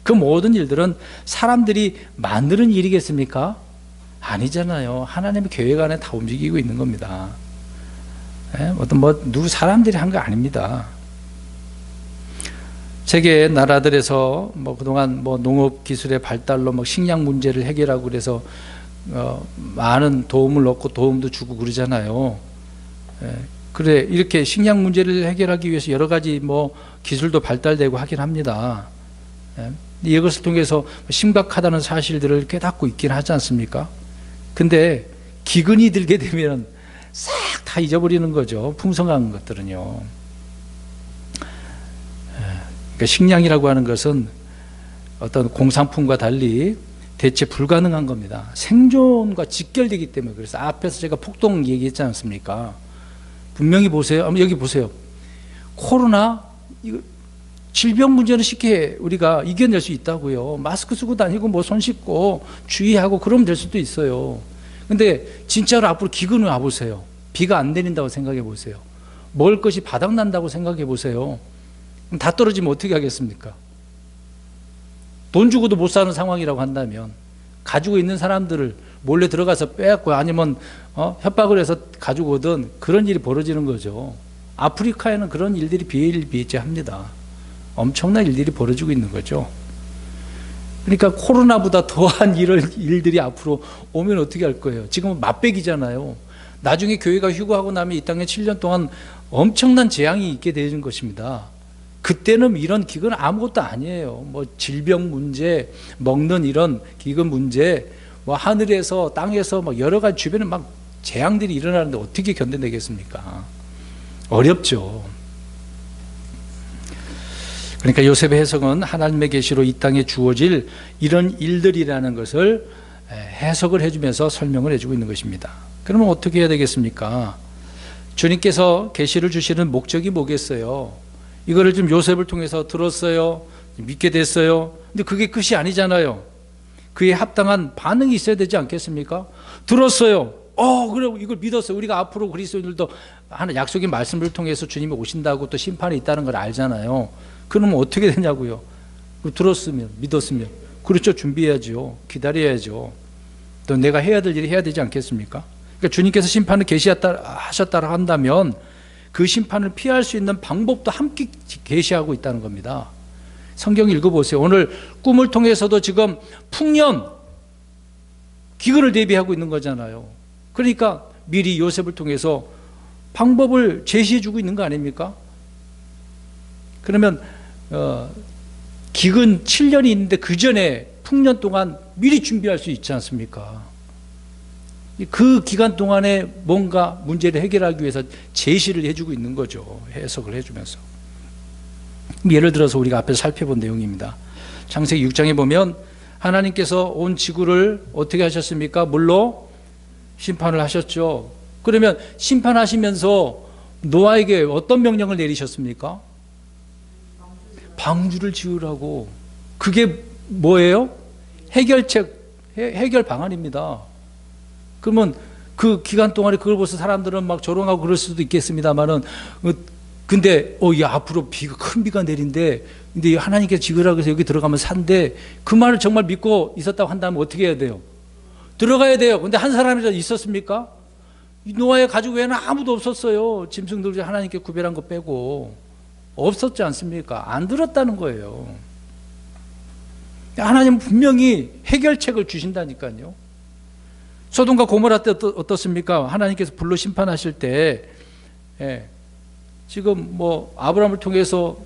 그 모든 일들은 사람들이 만드는 일이겠습니까? 아니잖아요. 하나님의 계획 안에 다 움직이고 있는 겁니다. 누구 사람들이 한 거 아닙니다. 세계 나라들에서 그동안 농업 기술의 발달로 식량 문제를 해결하고 그래서 많은 도움을 얻고 도움도 주고 그러잖아요. 그래 이렇게 식량 문제를 해결하기 위해서 여러 가지 기술도 발달되고 하긴 합니다. 이것을 통해서 심각하다는 사실들을 깨닫고 있긴 하지 않습니까? 근데 기근이 들게 되면 싹 다 잊어버리는 거죠. 풍성한 것들은요. 그러니까 식량이라고 하는 것은 어떤 공산품과 달리 대체 불가능한 겁니다. 생존과 직결되기 때문에. 그래서 앞에서 제가 폭동 얘기했지 않습니까? 분명히 보세요. 여기 보세요. 코로나 이거 질병 문제는 쉽게 우리가 이겨낼 수 있다고요. 마스크 쓰고 다니고 손 씻고 주의하고 그러면 될 수도 있어요. 근데 진짜로 앞으로 기근을 와보세요. 비가 안 내린다고 생각해 보세요. 먹을 것이 바닥난다고 생각해 보세요. 그럼 다 떨어지면 어떻게 하겠습니까? 돈 주고도 못 사는 상황이라고 한다면 가지고 있는 사람들을 몰래 들어가서 빼앗고 아니면 협박을 해서 가지고 오든 그런 일이 벌어지는 거죠. 아프리카에는 그런 일들이 비일비재합니다. 엄청난 일들이 벌어지고 있는 거죠. 그러니까 코로나보다 더한 일들이 앞으로 오면 어떻게 할 거예요? 지금은 맛배기잖아요. 나중에 교회가 휴거하고 나면 이 땅에 7년 동안 엄청난 재앙이 있게 되는 것입니다. 그때는 이런 기근은 아무것도 아니에요. 뭐 질병 문제, 먹는 이런 기근 문제, 뭐 하늘에서 땅에서 막 여러 가지 주변에 막 재앙들이 일어나는데 어떻게 견뎌내겠습니까? 어렵죠. 그러니까 요셉의 해석은 하나님의 계시로 이 땅에 주어질 이런 일들이라는 것을 해석을 해주면서 설명을 해주고 있는 것입니다. 그러면 어떻게 해야 되겠습니까? 주님께서 계시를 주시는 목적이 뭐겠어요? 이거를 좀 요셉을 통해서 들었어요, 믿게 됐어요. 근데 그게 끝이 아니잖아요. 그에 합당한 반응이 있어야 되지 않겠습니까? 들었어요. 그래, 이걸 믿었어요. 우리가 앞으로 그리스도인들도 하나 약속의 말씀을 통해서 주님이 오신다고 또 심판이 있다는 걸 알잖아요. 그러면 어떻게 되냐고요? 들었으면, 믿었으면. 그렇죠. 준비해야죠. 기다려야죠. 또 내가 해야 될 일이 해야 되지 않겠습니까? 그러니까 주님께서 심판을 계시하셨다고 한다면 그 심판을 피할 수 있는 방법도 함께 계시하고 있다는 겁니다. 성경 읽어보세요. 오늘 꿈을 통해서도 지금 풍년, 기근을 대비하고 있는 거잖아요. 그러니까 미리 요셉을 통해서 방법을 제시해주고 있는 거 아닙니까? 그러면 기근 7년이 있는데 그 전에 풍년 동안 미리 준비할 수 있지 않습니까? 그 기간 동안에 뭔가 문제를 해결하기 위해서 제시를 해주고 있는 거죠. 해석을 해주면서. 예를 들어서 우리가 앞에서 살펴본 내용입니다. 창세기 6장에 보면 하나님께서 온 지구를 어떻게 하셨습니까? 물로 심판을 하셨죠. 그러면 심판하시면서 노아에게 어떤 명령을 내리셨습니까? 방주를 지으라고. 그게 뭐예요? 해결 방안입니다. 그러면 그 기간 동안에 그걸 보면서 사람들은 막 조롱하고 그럴 수도 있겠습니다만은, 근데 앞으로 큰 비가 내린대. 근데 하나님께서 지으라고 해서 여기 들어가면 산대. 그 말을 정말 믿고 있었다고 한다면 어떻게 해야 돼요? 들어가야 돼요. 근데 한 사람이라도 있었습니까? 노아의 가족 외에는 아무도 없었어요. 짐승들 중에 하나님께 구별한 거 빼고. 없었지 않습니까? 안 들었다는 거예요. 하나님은 분명히 해결책을 주신다니까요. 소돔과 고모라 때 어떻습니까? 하나님께서 불로 심판하실 때, 지금 뭐 아브라함을 통해서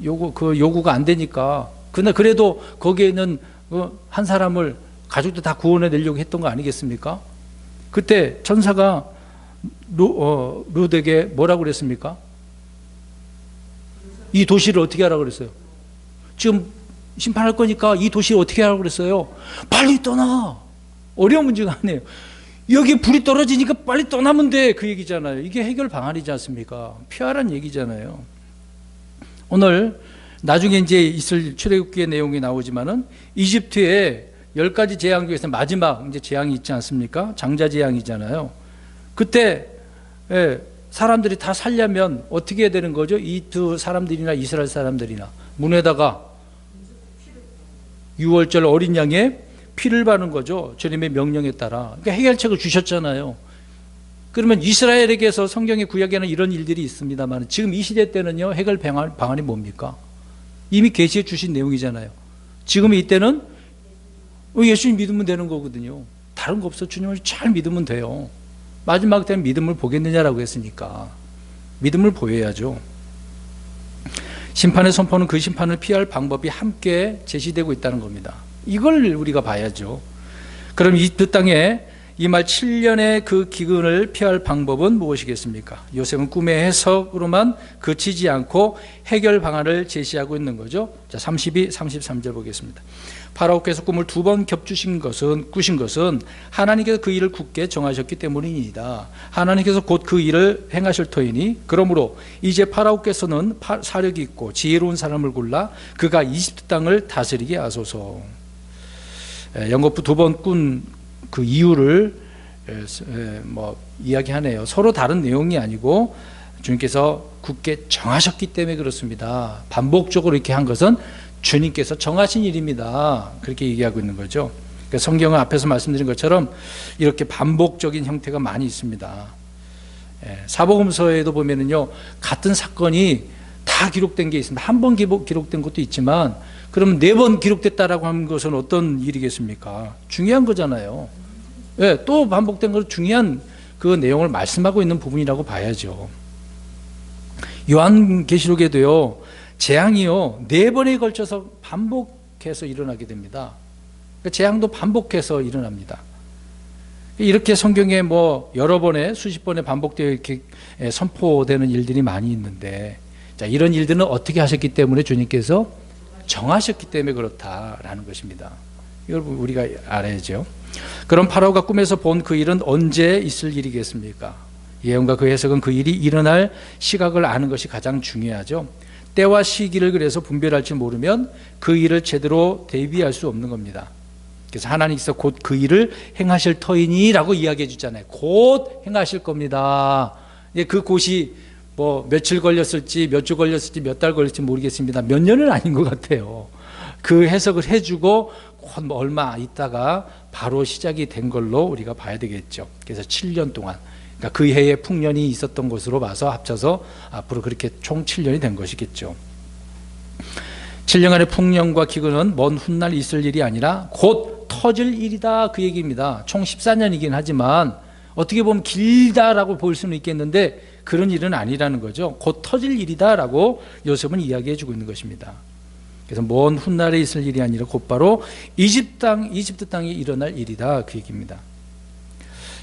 요구가 안 되니까, 그래도 거기에 있는 한 사람을 가족도 다 구원해 내려고 했던 거 아니겠습니까? 그때 천사가 룻에게 뭐라고 그랬습니까? 이 도시를 어떻게 하라고 그랬어요? 지금 심판할 거니까 이 도시를 어떻게 하라고 그랬어요? 빨리 떠나. 어려운 문제가 아니에요. 여기 불이 떨어지니까 빨리 떠나면 돼. 그 얘기잖아요. 이게 해결 방안이지 않습니까? 피하란 얘기잖아요. 오늘 나중에 이제 있을 출애굽기의 내용이 나오지만은 이집트에 10가지 재앙 중에서 마지막 이제 재앙이 있지 않습니까? 장자 재앙이잖아요. 그때 사람들이 다 살려면 어떻게 해야 되는 거죠? 이 두 사람들이나 이스라엘 사람들이나 문에다가 6월절 어린 양의 피를 바르는 거죠. 주님의 명령에 따라. 그러니까 해결책을 주셨잖아요. 그러면 이스라엘에게서 성경의 구약에는 이런 일들이 있습니다만 지금 이 시대 때는요, 해결 방안이 뭡니까? 이미 계시해 주신 내용이잖아요. 지금 이때는 예수님 믿으면 되는 거거든요. 다른 거 없어. 주님을 잘 믿으면 돼요. 마지막 때는 믿음을 보겠느냐라고 했으니까 믿음을 보여야죠. 심판의 선포는 그 심판을 피할 방법이 함께 제시되고 있다는 겁니다. 이걸 우리가 봐야죠. 그럼 이 땅에 이말 7년의 그 기근을 피할 방법은 무엇이겠습니까? 요셉은 꿈의 해석으로만 그치지 않고 해결 방안을 제시하고 있는 거죠. 자, 32, 33절 보겠습니다. 파라오께서 꿈을 2번 꾸신 것은 하나님께서 그 일을 굳게 정하셨기 때문이니이다. 하나님께서 곧 그 일을 행하실 터이니 그러므로 이제 파라오께서는 사력이 있고 지혜로운 사람을 골라 그가 이집트 땅을 다스리게 하소서. 연거푸 2번 꾼 그 이유를 이야기하네요. 서로 다른 내용이 아니고 주님께서 굳게 정하셨기 때문에 그렇습니다. 반복적으로 이렇게 한 것은 주님께서 정하신 일입니다. 그렇게 얘기하고 있는 거죠. 그러니까 성경은 앞에서 말씀드린 것처럼 이렇게 반복적인 형태가 많이 있습니다. 사복음서에도 보면은요, 같은 사건이 다 기록된 게 있습니다. 한 번 기록된 것도 있지만 그럼 4번 기록됐다라고 하는 것은 어떤 일이겠습니까? 중요한 거잖아요. 예, 또 반복된 것 중요한 그 내용을 말씀하고 있는 부분이라고 봐야죠. 요한계시록에도요, 재앙이요 4번에 걸쳐서 반복해서 일어나게 됩니다. 재앙도 반복해서 일어납니다. 이렇게 성경에 뭐 여러 번에 수십 번에 반복되어 이렇게 선포되는 일들이 많이 있는데, 자, 이런 일들은 어떻게 하셨기 때문에 주님께서 정하셨기 때문에 그렇다라는 것입니다. 이걸 우리가 알아야죠. 그럼 파라오가 꿈에서 본 그 일은 언제 있을 일이겠습니까? 예언과 그 해석은 그 일이 일어날 시각을 아는 것이 가장 중요하죠. 때와 시기를 그래서 분별할 줄 모르면 그 일을 제대로 대비할 수 없는 겁니다. 그래서 하나님께서 곧 그 일을 행하실 터이니라고 이야기해 주잖아요. 곧 행하실 겁니다. 그 곧이 뭐 며칠 걸렸을지 몇 주 걸렸을지 몇 달 걸릴지 모르겠습니다. 몇 년은 아닌 것 같아요. 그 해석을 해주고 곧 뭐 얼마 있다가 바로 시작이 된 걸로 우리가 봐야 되겠죠. 그래서 7년 동안, 그러니까 그 해에 풍년이 있었던 것으로 봐서 합쳐서 앞으로 그렇게 총 7년이 된 것이겠죠. 7년간의 풍년과 기근은 먼 훗날 있을 일이 아니라 곧 터질 일이다, 그 얘기입니다. 총 14년이긴 하지만 어떻게 보면 길다라고 볼 수는 있겠는데 그런 일은 아니라는 거죠. 곧 터질 일이다라고 요셉은 이야기해 주고 있는 것입니다. 그래서 먼 훗날에 있을 일이 아니라 곧바로 이집트 땅에 일어날 일이다, 그 얘기입니다.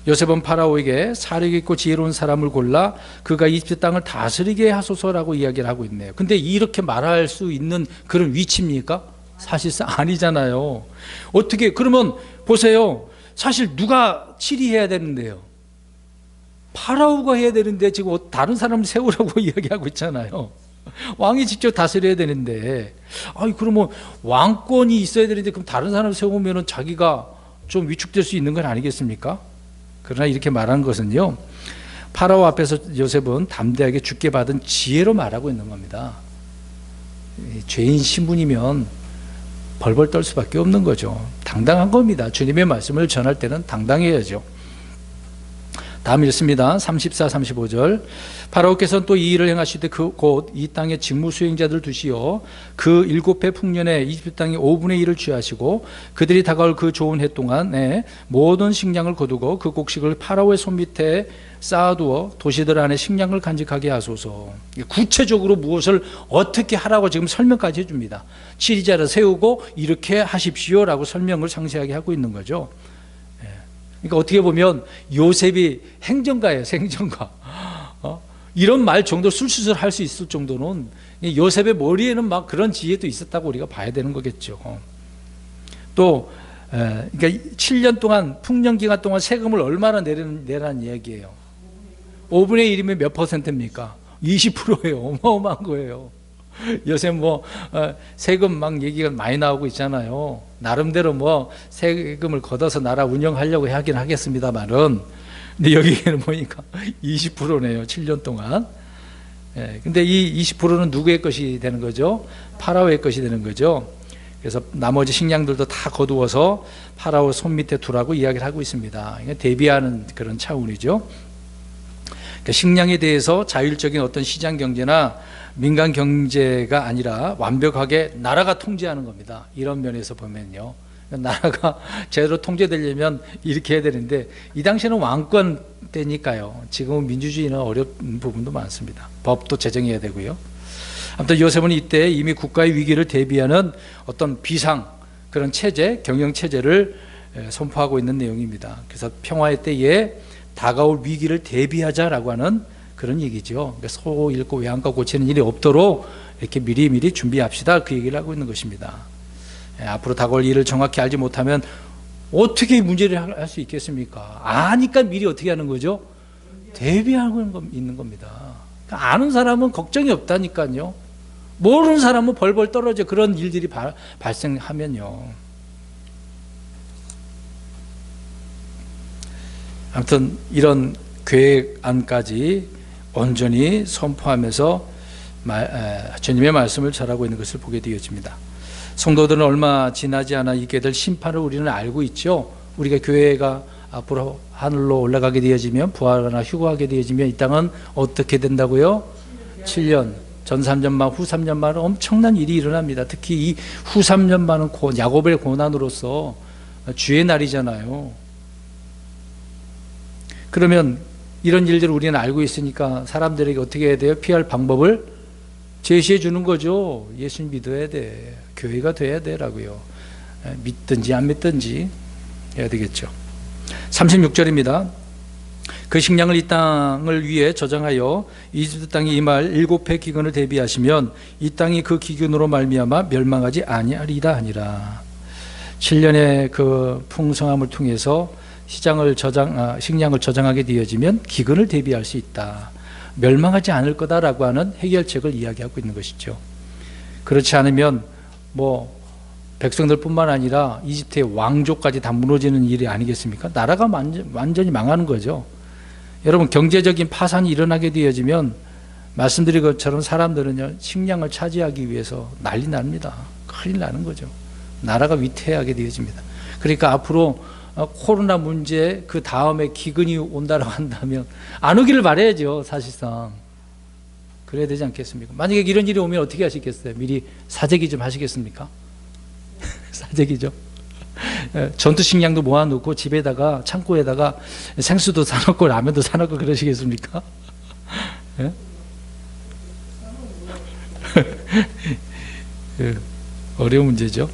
요셉은 파라오에게 사력 있고 지혜로운 사람을 골라 그가 이집트 땅을 다스리게 하소서라고 이야기를 하고 있네요. 근데 이렇게 말할 수 있는 그런 위치입니까? 사실상 아니잖아요. 어떻게, 그러면 보세요. 사실 누가 치리해야 되는데요? 파라오가 해야 되는데 지금 다른 사람을 세우라고 이야기하고 있잖아요. 왕이 직접 다스려야 되는데, 그러면 왕권이 있어야 되는데 그럼 다른 사람을 세우면 자기가 좀 위축될 수 있는 건 아니겠습니까? 그러나 이렇게 말하는 것은요, 파라오 앞에서 요셉은 담대하게 주께 받은 지혜로 말하고 있는 겁니다. 죄인 신분이면 벌벌 떨 수밖에 없는 거죠. 당당한 겁니다. 주님의 말씀을 전할 때는 당당해야죠. 다음 읽습니다. 34, 35절. 파라오께서는 또 이 일을 행하시되 곧 이 땅에 직무 수행자들 두시어 그 7해 풍년에 이집트 땅의 5분의 1을 취하시고 그들이 다가올 그 좋은 해 동안에 모든 식량을 거두고 그 곡식을 파라오의 손밑에 쌓아두어 도시들 안에 식량을 간직하게 하소서. 구체적으로 무엇을 어떻게 하라고 지금 설명까지 해줍니다. 치리자를 세우고 이렇게 하십시오라고 설명을 상세하게 하고 있는 거죠. 그러니까 어떻게 보면 요셉이 행정가예요, 행정가. 이런 말 정도 술수술 할 수 있을 정도는 요셉의 머리에는 막 그런 지혜도 있었다고 우리가 봐야 되는 거겠죠. 또 그러니까 7년 동안 풍년 기간 동안 세금을 얼마나 내라는 이야기예요. 5분의 1이면 몇 퍼센트입니까? 20%예요. 어마어마한 거예요. 요새 뭐 세금 막 얘기가 많이 나오고 있잖아요. 나름대로 뭐 세금을 걷어서 나라 운영하려고 하긴 하겠습니다만은, 근데 여기에는 보니까 20%네요. 7년 동안. 근데 이 20%는 누구의 것이 되는 거죠? 파라오의 것이 되는 거죠. 그래서 나머지 식량들도 다 거두어서 파라오 손 밑에 두라고 이야기를 하고 있습니다. 대비하는 그런 차원이죠. 그러니까 식량에 대해서 자율적인 어떤 시장 경제나 민간 경제가 아니라 완벽하게 나라가 통제하는 겁니다. 이런 면에서 보면요, 나라가 제대로 통제되려면 이렇게 해야 되는데 이 당시에는 왕권 때니까요. 지금은 민주주의는 어려운 부분도 많습니다. 법도 제정해야 되고요. 아무튼 요셉은 이때 이미 국가의 위기를 대비하는 어떤 비상 그런 체제, 경영 체제를 선포하고 있는 내용입니다. 그래서 평화의 때에 다가올 위기를 대비하자라고 하는 그런 얘기죠. 그러니까 소 잃고 외양간 고치는 일이 없도록 이렇게 미리미리 준비합시다, 그 얘기를 하고 있는 것입니다. 앞으로 다가올 일을 정확히 알지 못하면 어떻게 문제를 할 수 있겠습니까? 아니까 미리 어떻게 하는 거죠? 대비하고 있는 겁니다. 그러니까 아는 사람은 걱정이 없다니까요. 모르는 사람은 벌벌 떨어져 그런 일들이 발생하면요. 아무튼 이런 계획안까지 온전히 선포하면서 주님의 말씀을 전하고 있는 것을 보게 되어집니다. 성도들은 얼마 지나지 않아 있게 될 심판을 우리는 알고 있죠. 우리가 교회가 앞으로 하늘로 올라가게 되어지면, 부활하나 휴거하게 되어지면 이 땅은 어떻게 된다고요? 7년 전 3년만 후 3년만은 엄청난 일이 일어납니다. 특히 이 후 3년만은 야곱의 고난으로서 주의 날이잖아요. 그러면 이런 일들을 우리는 알고 있으니까 사람들에게 어떻게 해야 돼요? 피할 방법을 제시해 주는 거죠. 예수님 믿어야 돼. 교회가 돼야 되라고요. 믿든지 안 믿든지 해야 되겠죠. 36절입니다. 그 식량을 이 땅을 위해 저장하여 이집트 땅에 임할 7해 기근을 대비하시면 이 땅이 그 기근으로 말미암아 멸망하지 아니하리라 하니라. 7년의 그 풍성함을 통해서 식량을 저장하게 되어지면 기근을 대비할 수 있다. 멸망하지 않을 거다라고 하는 해결책을 이야기하고 있는 것이죠. 그렇지 않으면 백성들뿐만 아니라 이집트의 왕조까지 다 무너지는 일이 아니겠습니까? 나라가 완전히 망하는 거죠. 여러분, 경제적인 파산이 일어나게 되어지면 말씀드린 것처럼 사람들은요, 식량을 차지하기 위해서 난리 납니다. 큰일 나는 거죠. 나라가 위태하게 되어집니다. 그러니까 앞으로 코로나 문제 그 다음에 기근이 온다고 한다면 안 오기를 바라야죠. 사실상 그래야 되지 않겠습니까? 만약에 이런 일이 오면 어떻게 하시겠어요? 미리 사재기 좀 하시겠습니까? 사재기죠. 전투 식량도 모아놓고 집에다가 창고에다가 생수도 사놓고 라면도 사놓고 그러시겠습니까? 예? 어려운 문제죠.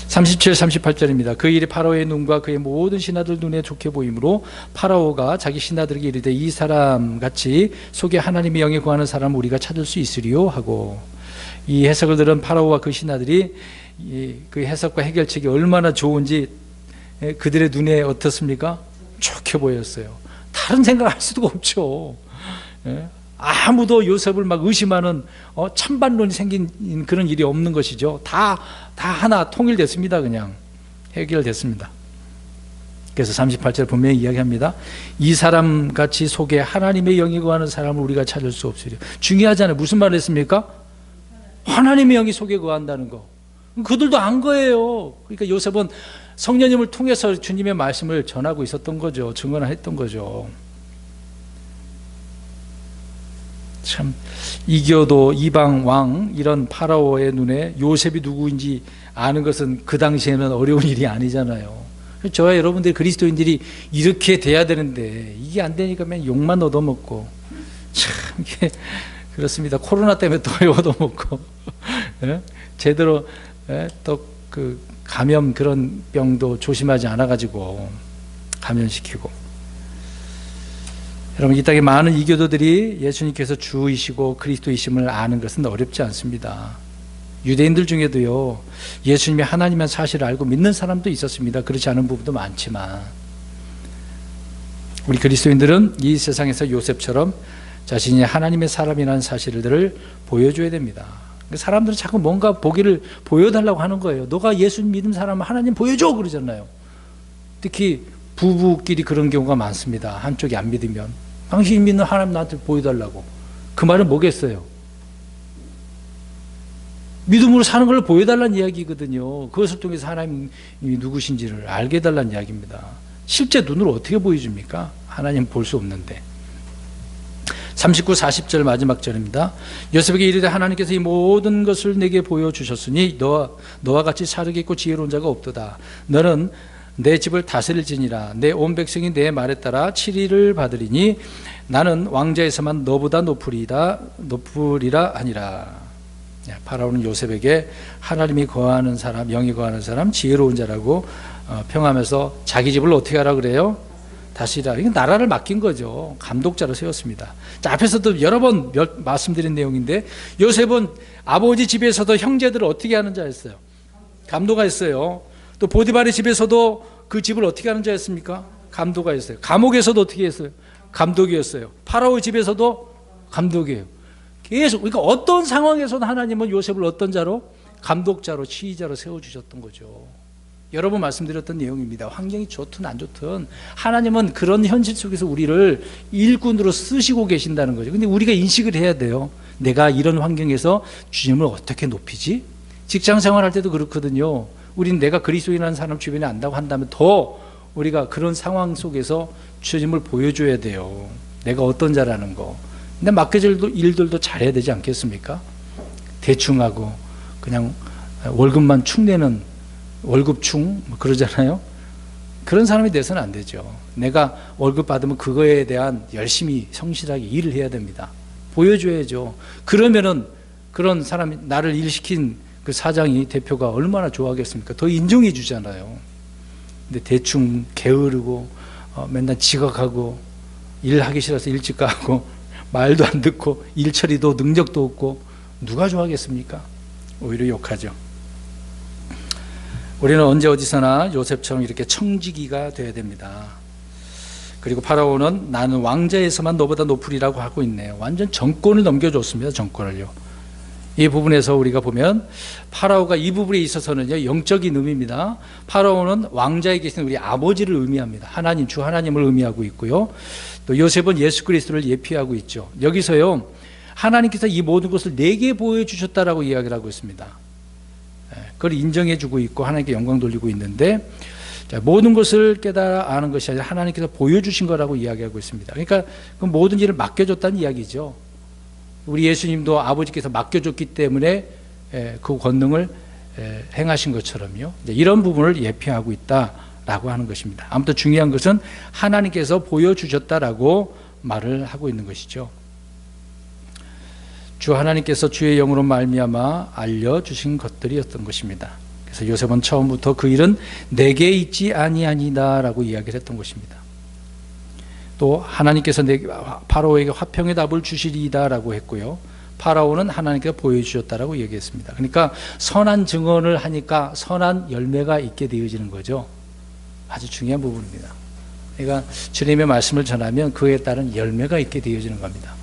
37, 38절입니다. 그 일이 파라오의 눈과 그의 모든 신하들 눈에 좋게 보이므로 파라오가 자기 신하들에게 이르되 이 사람같이 속에 하나님의 영에 구하는 사람을 우리가 찾을 수 있으리요 하고, 이 해석을 들은 파라오와 그 신하들이 그 해석과 해결책이 얼마나 좋은지 그들의 눈에 어떻습니까? 좋게 보였어요. 다른 생각할 수도 없죠. 아무도 요셉을 막 의심하는 찬반론이 생긴 그런 일이 없는 것이죠. 다 하나 통일됐습니다. 그냥 해결됐습니다. 그래서 38절 분명히 이야기합니다. 이 사람같이 속에 하나님의 영이 거하는 사람을 우리가 찾을 수 없으리요. 중요하잖아요. 무슨 말을 했습니까? 하나님의 영이 속에 거한다는 거. 그들도 안 거예요. 그러니까 요셉은 성령님을 통해서 주님의 말씀을 전하고 있었던 거죠. 증언했던 거죠. 참, 이교도 이방 왕 이런 파라오의 눈에 요셉이 누구인지 아는 것은 그 당시에는 어려운 일이 아니잖아요. 저와 여러분들이 그리스도인들이 이렇게 돼야 되는데 이게 안 되니까 맨 욕만 얻어먹고, 참 이게 그렇습니다. 코로나 때문에 또 얻어먹고 제대로 또 그 감염 그런 병도 조심하지 않아가지고 감염시키고. 여러분, 이 땅에 많은 이교도들이 예수님께서 주이시고 그리스도이심을 아는 것은 어렵지 않습니다. 유대인들 중에도요, 예수님이 하나님의 사실을 알고 믿는 사람도 있었습니다. 그렇지 않은 부분도 많지만 우리 그리스도인들은 이 세상에서 요셉처럼 자신이 하나님의 사람이라는 사실들을 보여줘야 됩니다. 사람들은 자꾸 뭔가 보기를 보여달라고 하는 거예요. 너가 예수님 믿는 사람은 하나님 보여줘 그러잖아요. 특히 부부끼리 그런 경우가 많습니다. 한쪽이 안 믿으면 당신이 믿는 하나님 나한테 보여달라고. 그 말은 뭐겠어요? 믿음으로 사는 걸 보여달라는 이야기거든요. 그것을 통해서 하나님이 누구신지를 알게 해달라는 이야기입니다. 실제 눈으로 어떻게 보여줍니까? 하나님 볼 수 없는데. 39, 40절 마지막 절입니다. 요셉에게 이르되 하나님께서 이 모든 것을 내게 보여주셨으니 너와 같이 사르게 있고 지혜로운 자가 없도다. 너는 내 집을 다스릴지니라. 내 온 백성이 내 말에 따라 치리를 받으리니 나는 왕자에서만 너보다 높으리라 하니라. 파라오는 요셉에게 하나님이 거하는 사람, 영이 거하는 사람, 지혜로운 자라고 평하면서 자기 집을 어떻게 하라 그래요? 다스리라. 이게 나라를 맡긴 거죠. 감독자로 세웠습니다. 자, 앞에서도 여러 번 말씀드린 내용인데, 요셉은 아버지 집에서도 형제들을 어떻게 하는 자였어요? 감독가 했어요. 또 보디발의 집에서도 그 집을 어떻게 하는 자였습니까? 감독가 했어요. 감옥에서도 어떻게 했어요? 감독이었어요. 파라오 집에서도 감독이에요. 계속, 그러니까 어떤 상황에서도 하나님은 요셉을 어떤 자로? 감독자로, 지휘자로 세워주셨던 거죠. 여러 번 말씀드렸던 내용입니다. 환경이 좋든 안 좋든 하나님은 그런 현실 속에서 우리를 일꾼으로 쓰시고 계신다는 거죠. 근데 우리가 인식을 해야 돼요. 내가 이런 환경에서 주님을 어떻게 높이지? 직장 생활할 때도 그렇거든요. 우린 내가 그리스도인이라는 사람 주변에 안다고 한다면 더 우리가 그런 상황 속에서 주님을 보여줘야 돼요. 내가 어떤 자라는 거. 근데 맡겨질 일들도 잘해야 되지 않겠습니까? 대충 하고 그냥 월급만 축내는 월급충 뭐 그러잖아요. 그런 사람이 돼서는 안 되죠. 내가 월급 받으면 그거에 대한 열심히 성실하게 일을 해야 됩니다. 보여줘야죠. 그러면은 그런 사람이, 나를 일시킨 그 사장이, 대표가 얼마나 좋아하겠습니까? 더 인정해 주잖아요. 근데 대충 게으르고 맨날 지각하고 일하기 싫어서 일찍 가고 말도 안 듣고 일 처리도 능력도 없고 누가 좋아하겠습니까? 오히려 욕하죠. 우리는 언제 어디서나 요셉처럼 이렇게 청지기가 되어야 됩니다. 그리고 파라오는 나는 왕자에서만 너보다 높으리라고 하고 있네요. 완전 정권을 넘겨줬습니다. 정권을요. 이 부분에서 우리가 보면 파라오가 이 부분에 있어서는요, 영적인 의미입니다. 파라오는 왕자에 계신 우리 아버지를 의미합니다. 하나님, 주 하나님을 의미하고 있고요. 또 요셉은 예수 그리스도를 예표하고 있죠. 여기서요, 하나님께서 이 모든 것을 내게 보여주셨다라고 이야기를 하고 있습니다. 그걸 인정해주고 있고 하나님께 영광 돌리고 있는데, 모든 것을 깨달아 아는 것이 아니라 하나님께서 보여주신 거라고 이야기하고 있습니다. 그러니까 그 모든 일을 맡겨줬다는 이야기죠. 우리 예수님도 아버지께서 맡겨줬기 때문에 그 권능을 행하신 것처럼요. 이런 부분을 예표하고 있다라고 하는 것입니다. 아무튼 중요한 것은 하나님께서 보여주셨다라고 말을 하고 있는 것이죠. 주 하나님께서 주의 영으로 말미암아 알려주신 것들이었던 것입니다. 그래서 요셉은 처음부터 그 일은 내게 있지 아니하니다라고 이야기를 했던 것입니다. 또 하나님께서 파라오에게 화평의 답을 주시리이다라고 했고요. 파라오는 하나님께서 보여주셨다라고 얘기했습니다. 그러니까 선한 증언을 하니까 선한 열매가 있게 되어지는 거죠. 아주 중요한 부분입니다. 그러니까 주님의 말씀을 전하면 그에 따른 열매가 있게 되어지는 겁니다.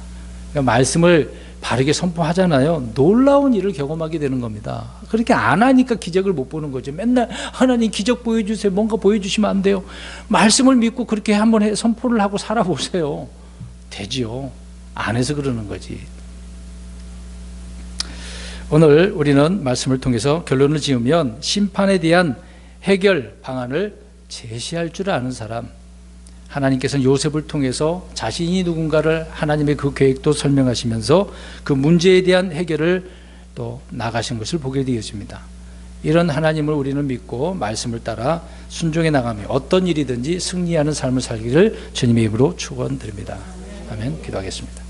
그러니까 말씀을 바르게 선포하잖아요. 놀라운 일을 경험하게 되는 겁니다. 그렇게 안 하니까 기적을 못 보는 거죠. 맨날 하나님 기적 보여주세요. 뭔가 보여주시면 안 돼요. 말씀을 믿고 그렇게 한번 선포를 하고 살아보세요. 되지요. 안 해서 그러는 거지. 오늘 우리는 말씀을 통해서 결론을 지으면 심판에 대한 해결 방안을 제시할 줄 아는 사람, 하나님께서는 요셉을 통해서 자신이 누군가를 하나님의 그 계획도 설명하시면서 그 문제에 대한 해결을 또 나가신 것을 보게 되어집니다. 이런 하나님을 우리는 믿고 말씀을 따라 순종해 나가며 어떤 일이든지 승리하는 삶을 살기를 주님의 입으로 축원드립니다. 아멘. 기도하겠습니다.